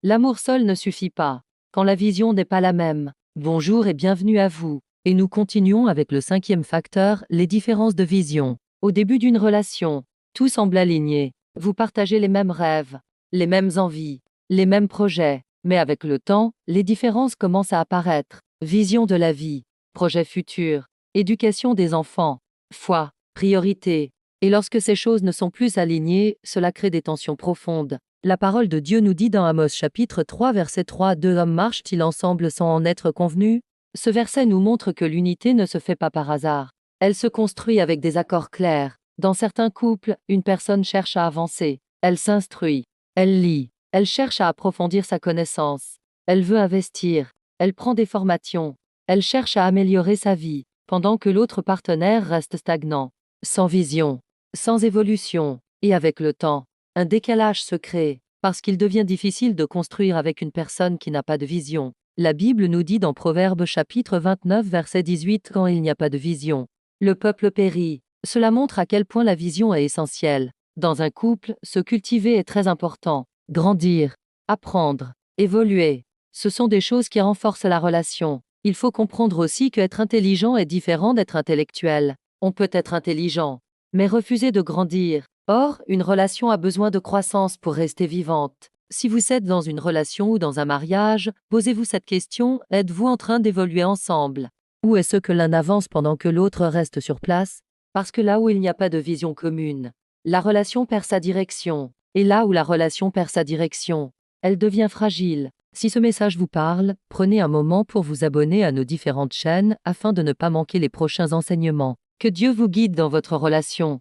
L'amour seul ne suffit pas, quand la vision n'est pas la même. Bonjour et bienvenue à vous. Et nous continuons avec le 5e facteur, les différences de vision. Au début d'une relation, tout semble aligné. Vous partagez les mêmes rêves, les mêmes envies, les mêmes projets. Mais avec le temps, les différences commencent à apparaître. Vision de la vie, projet futur, éducation des enfants, foi, priorité. Et lorsque ces choses ne sont plus alignées, cela crée des tensions profondes. La parole de Dieu nous dit dans Amos chapitre 3 verset 3 « Deux hommes marchent-ils ensemble sans en être convenus ?» Ce verset nous montre que l'unité ne se fait pas par hasard. Elle se construit avec des accords clairs. Dans certains couples, une personne cherche à avancer. Elle s'instruit. Elle lit. Elle cherche à approfondir sa connaissance. Elle veut investir. Elle prend des formations. Elle cherche à améliorer sa vie, pendant que l'autre partenaire reste stagnant, sans vision, sans évolution. Et avec le temps, un décalage se crée, parce qu'il devient difficile de construire avec une personne qui n'a pas de vision. La Bible nous dit dans Proverbes chapitre 29 verset 18 « Quand il n'y a pas de vision, le peuple périt ». Cela montre à quel point la vision est essentielle. Dans un couple, se cultiver est très important. Grandir, apprendre, évoluer, ce sont des choses qui renforcent la relation. Il faut comprendre aussi qu'être intelligent est différent d'être intellectuel. On peut être intelligent, mais refuser de grandir. Or, une relation a besoin de croissance pour rester vivante. Si vous êtes dans une relation ou dans un mariage, posez-vous cette question, êtes-vous en train d'évoluer ensemble? Ou est-ce que l'un avance pendant que l'autre reste sur place? Parce que là où il n'y a pas de vision commune, la relation perd sa direction. Et là où la relation perd sa direction, elle devient fragile. Si ce message vous parle, prenez un moment pour vous abonner à nos différentes chaînes afin de ne pas manquer les prochains enseignements. Que Dieu vous guide dans votre relation.